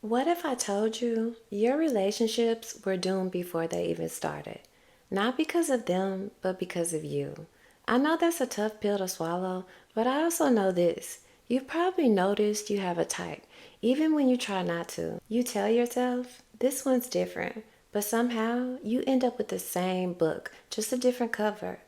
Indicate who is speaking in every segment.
Speaker 1: What if I told you your relationships were doomed before they even started? Not because of them, but because of you. I know that's a tough pill to swallow, but I also know this. You've probably noticed you have a type, even when you try not to. You tell yourself, this one's different, but somehow you end up with the same book, just a different cover.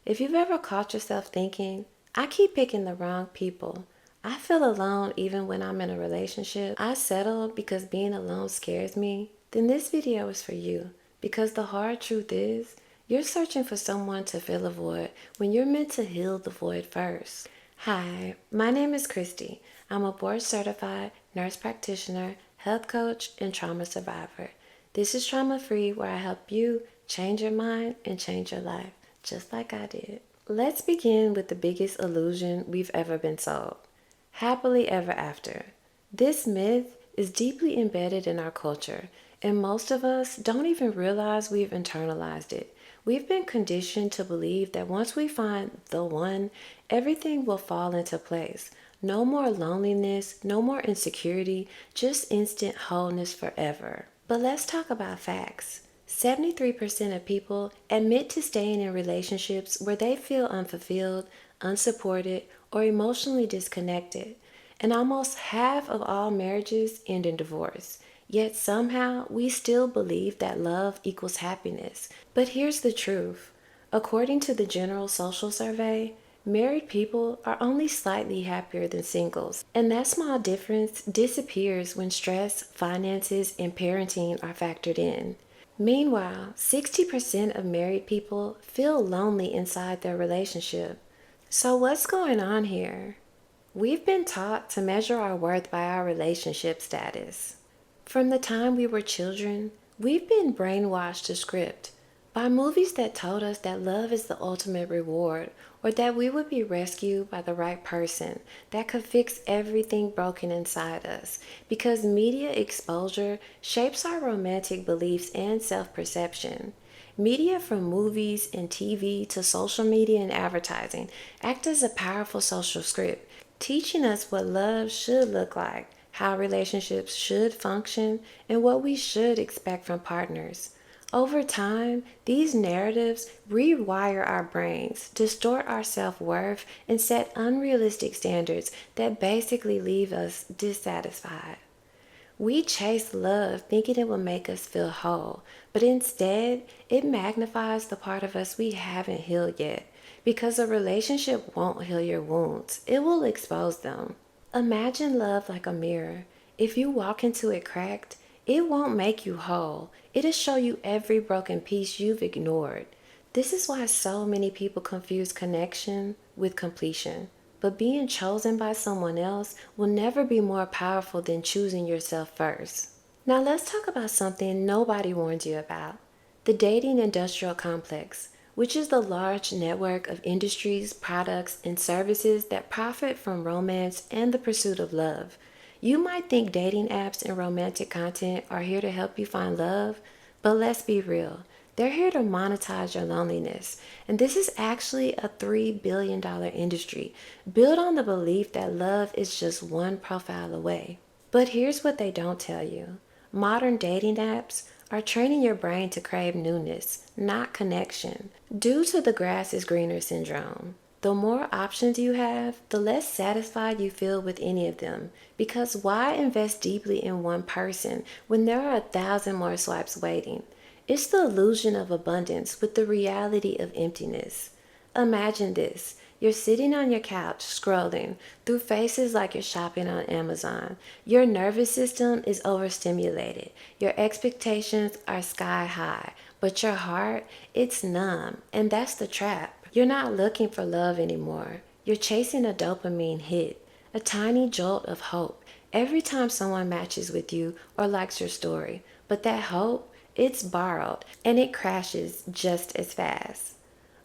Speaker 1: If you've ever caught yourself thinking, I keep picking the wrong people, I feel alone even when I'm in a relationship, I settle because being alone scares me, then this video is for you. Because the hard truth is, you're searching for someone to fill a void when you're meant to heal the void first. Hi, my name is Kristi. I'm a board certified nurse practitioner, health coach, and trauma survivor. This is Trauma Free, where I help you change your mind and change your life, just like I did. Let's begin with the biggest illusion we've ever been sold: happily ever after. This myth is deeply embedded in our culture, and most of us don't even realize we've internalized it. We've been conditioned to believe that once we find the one, everything will fall into place. No more loneliness, no more insecurity, just instant wholeness forever. But let's talk about facts. 73% of people admit to staying in relationships where they feel unfulfilled, unsupported, or emotionally disconnected. And almost half of all marriages end in divorce. Yet somehow we still believe that love equals happiness. But here's the truth. According to the General Social Survey, married people are only slightly happier than singles. And that small difference disappears when stress, finances, and parenting are factored in. Meanwhile, 60% of married people feel lonely inside their relationship. So, what's going on here? We've been taught to measure our worth by our relationship status. From the time we were children, we've been brainwashed to script by movies that told us that love is the ultimate reward, or that we would be rescued by the right person that could fix everything broken inside us, because media exposure shapes our romantic beliefs and self perception. Media, from movies and TV to social media and advertising, act as a powerful social script, teaching us what love should look like, how relationships should function, and what we should expect from partners. Over time, these narratives rewire our brains, distort our self worth, and set unrealistic standards that basically leave us dissatisfied. We chase love thinking it will make us feel whole, but instead, it magnifies the part of us we haven't healed yet. Because a relationship won't heal your wounds, it will expose them. Imagine love like a mirror. If you walk into it cracked, it won't make you whole. It'll show you every broken piece you've ignored. This is why so many people confuse connection with completion. But being chosen by someone else will never be more powerful than choosing yourself first. Now let's talk about something nobody warned you about: the dating industrial complex, which is the large network of industries, products, and services that profit from romance and the pursuit of love. You might think dating apps and romantic content are here to help you find love, but let's be real. They're here to monetize your loneliness. And this is actually a $3 billion industry built on the belief that love is just one profile away. But here's what they don't tell you: modern dating apps are training your brain to crave newness, not connection, due to the grass is greener syndrome. The more options you have, the less satisfied you feel with any of them. Because why invest deeply in one person when there are 1,000 more swipes waiting? It's the illusion of abundance with the reality of emptiness. Imagine this. You're sitting on your couch scrolling through faces like you're shopping on Amazon. Your nervous system is overstimulated. Your expectations are sky high, but your heart, it's numb, and that's the trap. You're not looking for love anymore. You're chasing a dopamine hit, a tiny jolt of hope every time someone matches with you or likes your story. But that hope, it's borrowed, and it crashes just as fast.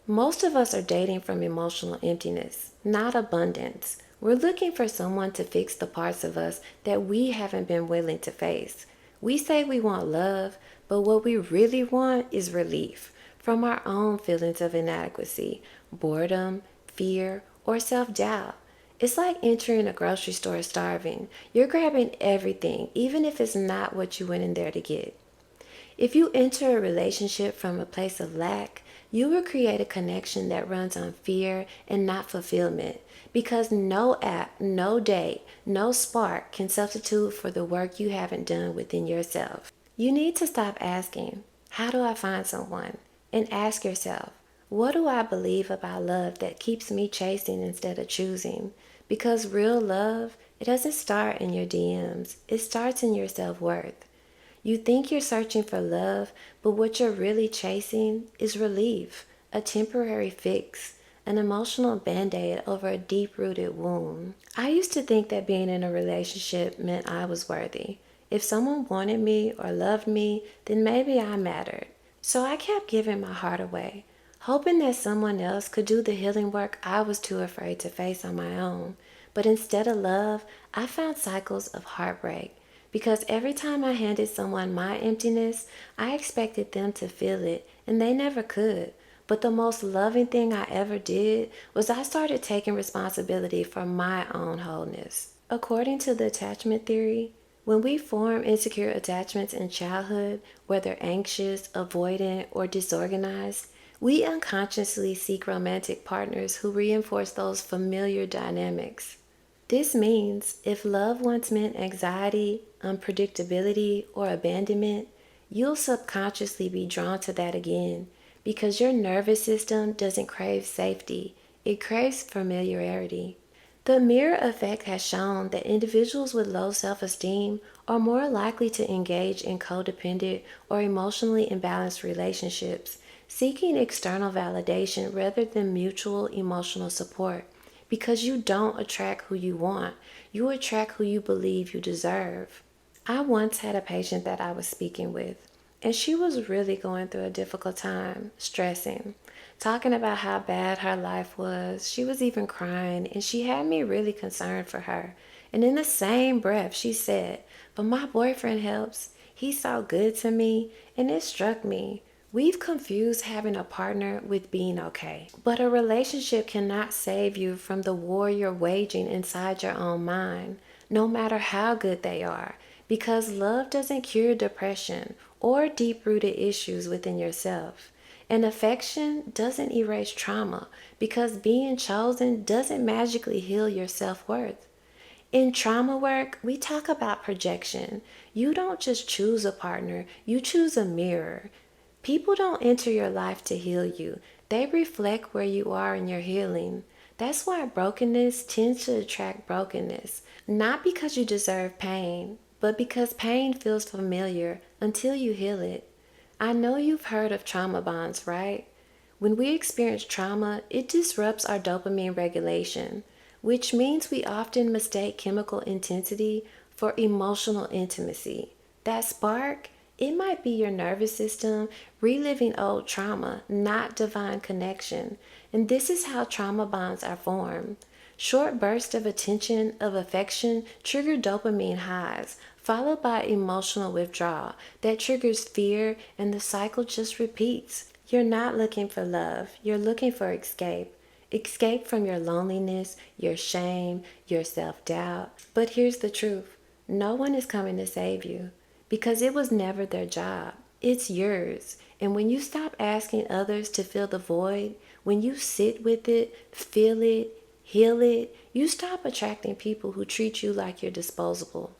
Speaker 1: Most of us are dating from emotional emptiness, not abundance. We're looking for someone to fix the parts of us that we haven't been willing to face. We say we want love, but what we really want is relief from our own feelings of inadequacy, boredom, fear, or self doubt. It's like entering a grocery store starving. You're grabbing everything, even if it's not what you went in there to get. If you enter a relationship from a place of lack, you will create a connection that runs on fear and not fulfillment, because no app, no date, no spark can substitute for the work you haven't done within yourself. You need to stop asking, "How do I find someone?" and ask yourself, "What do I believe about love that keeps me chasing instead of choosing?" Because real love, it doesn't start in your DMs, it starts in your self worth. You think you're searching for love, but what you're really chasing is relief, a temporary fix, an emotional band aid over a deep rooted wound. I used to think that being in a relationship meant I was worthy. If someone wanted me or loved me, then maybe I mattered. So I kept giving my heart away, hoping that someone else could do the healing work I was too afraid to face on my own. But instead of love, I found cycles of heartbreak. Because every time I handed someone my emptiness, I expected them to feel it, and they never could. But the most loving thing I ever did was I started taking responsibility for my own wholeness. According to the attachment theory, when we form insecure attachments in childhood, whether anxious, avoidant, or disorganized, we unconsciously seek romantic partners who reinforce those familiar dynamics. This means if love once meant anxiety, unpredictability, or abandonment, you'll subconsciously be drawn to that again because your nervous system doesn't crave safety, it craves familiarity. The mirror effect has shown that individuals with low self esteem are more likely to engage in codependent or emotionally imbalanced relationships, seeking external validation rather than mutual emotional support. Because you don't attract who you want, you attract who you believe you deserve. I once had a patient that I was speaking with, and she was really going through a difficult time, stressing, talking about how bad her life was. She was even crying, and she had me really concerned for her. And in the same breath, she said, "But my boyfriend helps. He's so good to me." And it struck me. We've confused having a partner with being okay. But a relationship cannot save you from the war you're waging inside your own mind, no matter how good they are, because love doesn't cure depression or deep rooted issues within yourself. And affection doesn't erase trauma, because being chosen doesn't magically heal your self worth. In trauma work, we talk about projection. You don't just choose a partner, you choose a mirror. People don't enter your life to heal you, they reflect where you are in your healing. That's why brokenness tends to attract brokenness, not because you deserve pain, but because pain feels familiar until you heal it. I know you've heard of trauma bonds, right? When we experience trauma, it disrupts our dopamine regulation, which means we often mistake chemical intensity for emotional intimacy. That spark, it might be your nervous system reliving old trauma, not divine connection. And this is how trauma bonds are formed. Short bursts of attention, of affection, trigger dopamine highs, followed by emotional withdrawal that triggers fear, and the cycle just repeats. You're not looking for love, you're looking for escape. Escape from your loneliness, your shame, your self doubt. But here's the truth, no one is coming to save you because it was never their job. It's yours. And when you stop asking others to fill the void, when you sit with it, feel it, heal it, you stop attracting people who treat you like you're disposable.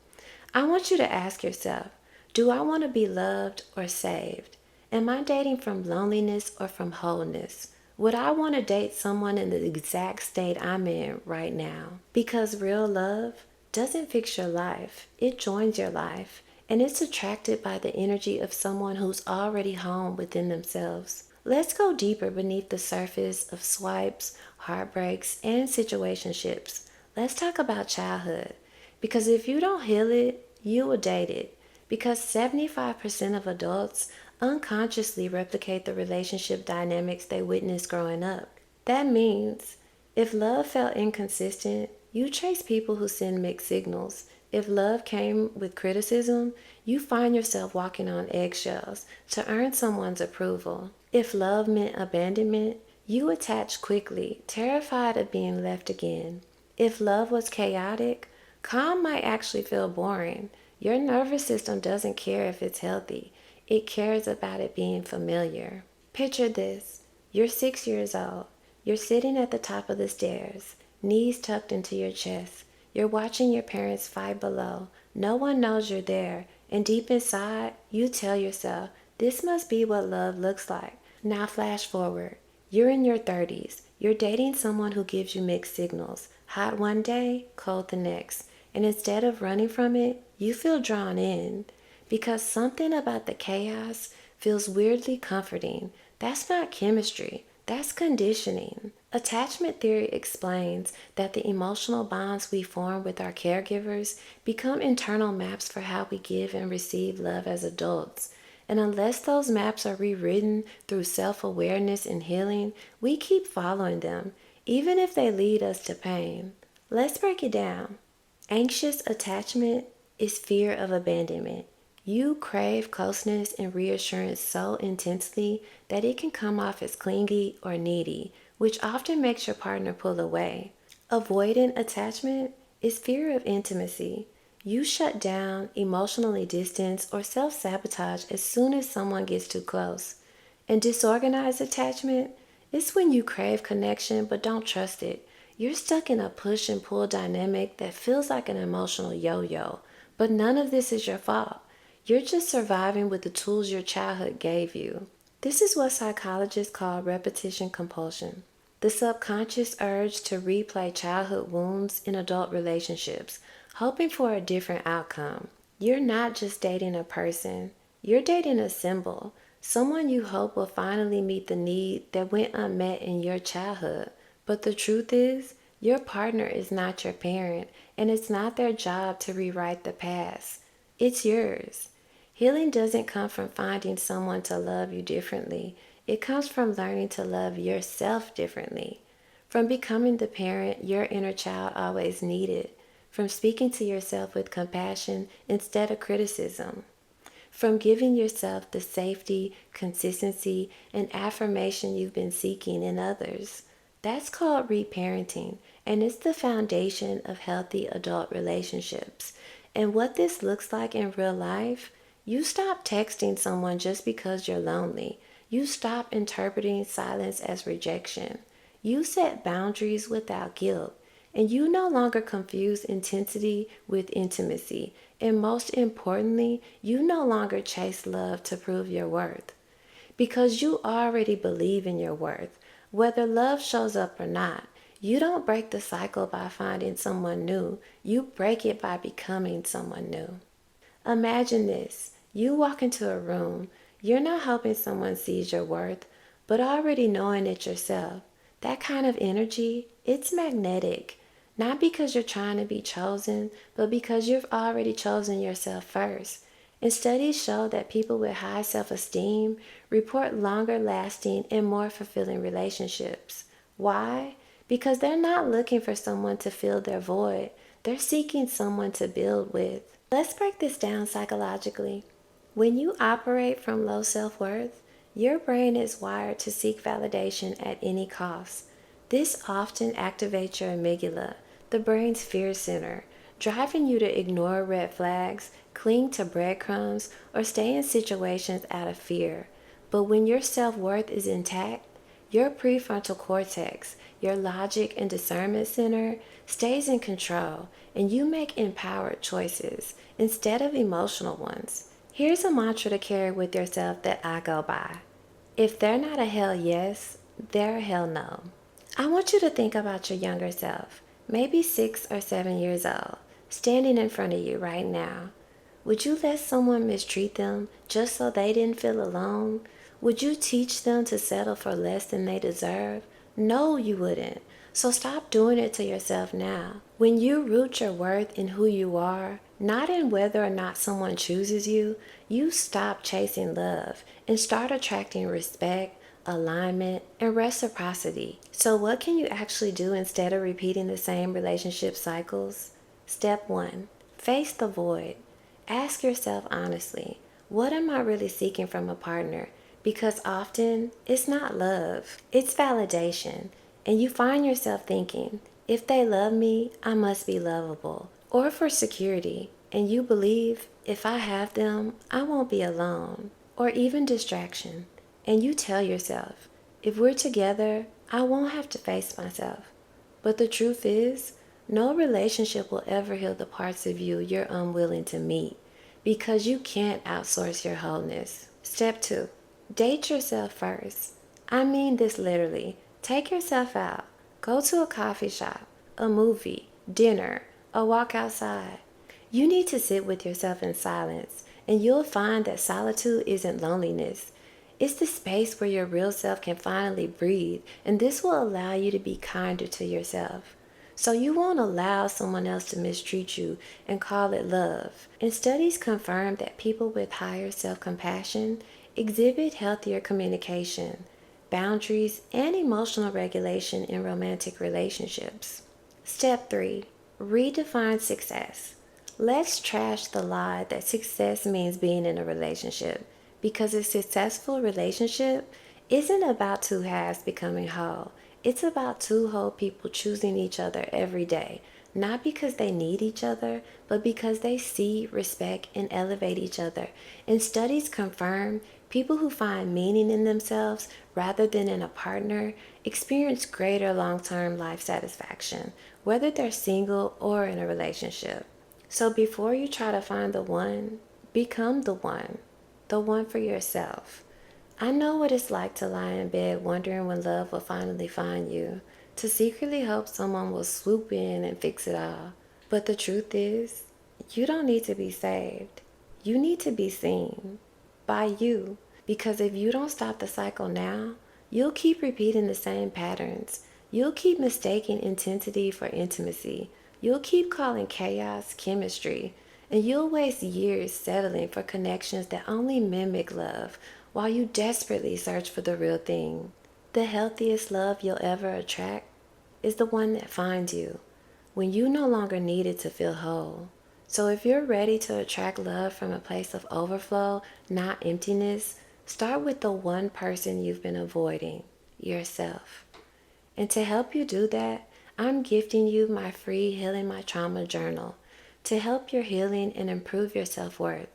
Speaker 1: I want you to ask yourself, do I want to be loved or saved? Am I dating from loneliness or from wholeness? Would I want to date someone in the exact state I'm in right now? Because real love doesn't fix your life, it joins your life, and it's attracted by the energy of someone who's already home within themselves. Let's go deeper beneath the surface of swipes, heartbreaks, and situationships. Let's talk about childhood. Because if you don't heal it, you will date it. Because 75% of adults unconsciously replicate the relationship dynamics they witnessed growing up. That means if love felt inconsistent, you chase people who send mixed signals. If love came with criticism, you find yourself walking on eggshells to earn someone's approval. If love meant abandonment, you attach quickly, terrified of being left again. If love was chaotic, calm might actually feel boring. Your nervous system doesn't care if it's healthy, it cares about it being familiar. Picture this: you're 6 years old, you're sitting at the top of the stairs, knees tucked into your chest. You're watching your parents fight below. No one knows you're there, and deep inside, you tell yourself, this must be what love looks like. Now, flash forward. You're in your 30s. You're dating someone who gives you mixed signals, hot one day, cold the next. And instead of running from it, you feel drawn in. Because something about the chaos feels weirdly comforting. That's not chemistry, that's conditioning. Attachment theory explains that the emotional bonds we form with our caregivers become internal maps for how we give and receive love as adults. And unless those maps are rewritten through self awareness and healing, we keep following them, even if they lead us to pain. Let's break it down. Anxious attachment is fear of abandonment. You crave closeness and reassurance so intensely that it can come off as clingy or needy, which often makes your partner pull away. Avoidant attachment is fear of intimacy. You shut down, emotionally distance, or self sabotage as soon as someone gets too close. And disorganized attachment is when you crave connection but don't trust it. You're stuck in a push and pull dynamic that feels like an emotional yo yo, but none of this is your fault. You're just surviving with the tools your childhood gave you. This is what psychologists call repetition compulsion, the subconscious urge to replay childhood wounds in adult relationships, hoping for a different outcome. You're not just dating a person, you're dating a symbol, someone you hope will finally meet the need that went unmet in your childhood. But the truth is, your partner is not your parent, and it's not their job to rewrite the past. It's yours. Healing doesn't come from finding someone to love you differently. It comes from learning to love yourself differently. From becoming the parent your inner child always needed. From speaking to yourself with compassion instead of criticism. From giving yourself the safety, consistency, and affirmation you've been seeking in others. That's called reparenting, and it's the foundation of healthy adult relationships. And what this looks like in real life, you stop texting someone just because you're lonely. You stop interpreting silence as rejection. You set boundaries without guilt. And you no longer confuse intensity with intimacy. And most importantly, you no longer chase love to prove your worth. Because you already believe in your worth. Whether love shows up or not, you don't break the cycle by finding someone new. You break it by becoming someone new. Imagine this. You walk into a room. You're not hoping someone sees your worth, but already knowing it yourself. That kind of energy, it's magnetic. Not because you're trying to be chosen, but because you've already chosen yourself first. And studies show that people with high self-esteem report longer lasting and more fulfilling relationships. Why? Because they're not looking for someone to fill their void. They're seeking someone to build with. Let's break this down psychologically. When you operate from low self-worth, your brain is wired to seek validation at any cost. This often activates your amygdala, the brain's fear center, driving you to ignore red flags, cling to breadcrumbs, or stay in situations out of fear. But when your self-worth is intact, your prefrontal cortex, your logic and discernment center, stays in control, and you make empowered choices instead of emotional ones. Here's a mantra to carry with yourself that I go by. If they're not a hell yes, they're a hell no. I want you to think about your younger self, maybe 6 or 7 years old, standing in front of you right now. Would you let someone mistreat them just so they didn't feel alone? Would you teach them to settle for less than they deserve? No, you wouldn't. So stop doing it to yourself now. When you root your worth in who you are, not in whether or not someone chooses you, you stop chasing love and start attracting respect, alignment, and reciprocity. So what can you actually do instead of repeating the same relationship cycles? Step 1. Face the void. Ask yourself honestly, what am I really seeking from a partner? Because often, it's not love, it's validation. And you find yourself thinking, If they love me, I must be lovable. Or for security, and you believe if I have them, I won't be alone. Or even distraction, and you tell yourself, if we're together, I won't have to face myself. But the truth is, no relationship will ever heal the parts of you you're unwilling to meet because you can't outsource your wholeness. Step 2. Date yourself first. I mean this literally. Take yourself out. Go to a coffee shop, a movie, dinner, a walk outside. You need to sit with yourself in silence, and you'll find that solitude isn't loneliness. It's the space where your real self can finally breathe, and this will allow you to be kinder to yourself. So you won't allow someone else to mistreat you and call it love. And studies confirm that people with higher self-compassion exhibit healthier communication, boundaries, and emotional regulation in romantic relationships. Step 3. Redefine success. Let's trash the lie that success means being in a relationship, because a successful relationship isn't about two halves becoming whole. It's about two whole people choosing each other every day, not because they need each other, but because they see, respect, and elevate each other. And studies confirm people who find meaning in themselves rather than in a partner experience greater long-term life satisfaction, whether they're single or in a relationship. So before you try to find become the one for yourself. I know what it's like to lie in bed wondering when love will finally find you, to secretly hope someone will swoop in and fix it all. But the truth is, you don't need to be saved. You need to be seen by you. Because if you don't stop the cycle now, you'll keep repeating the same patterns. You'll keep mistaking intensity for intimacy. You'll keep calling chaos chemistry. And you'll waste years settling for connections that only mimic love while you desperately search for the real thing. The healthiest love you'll ever attract is the one that finds you when you no longer need it to feel whole. So if you're ready to attract love from a place of overflow, not emptiness, start with the one person you've been avoiding, yourself. And to help you do that, I'm gifting you my free Healing My Trauma journal to help your healing and improve your self-worth.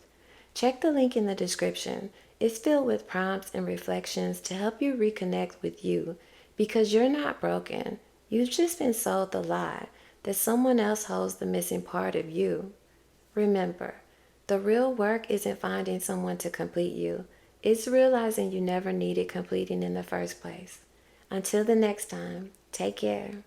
Speaker 1: Check the link in the description. It's filled with prompts and reflections to help you reconnect with you, because you're not broken. You've just been sold the lie that someone else holds the missing part of you. Remember, the real work isn't finding someone to complete you. It's realizing you never needed completing in the first place. Until the next time, take care.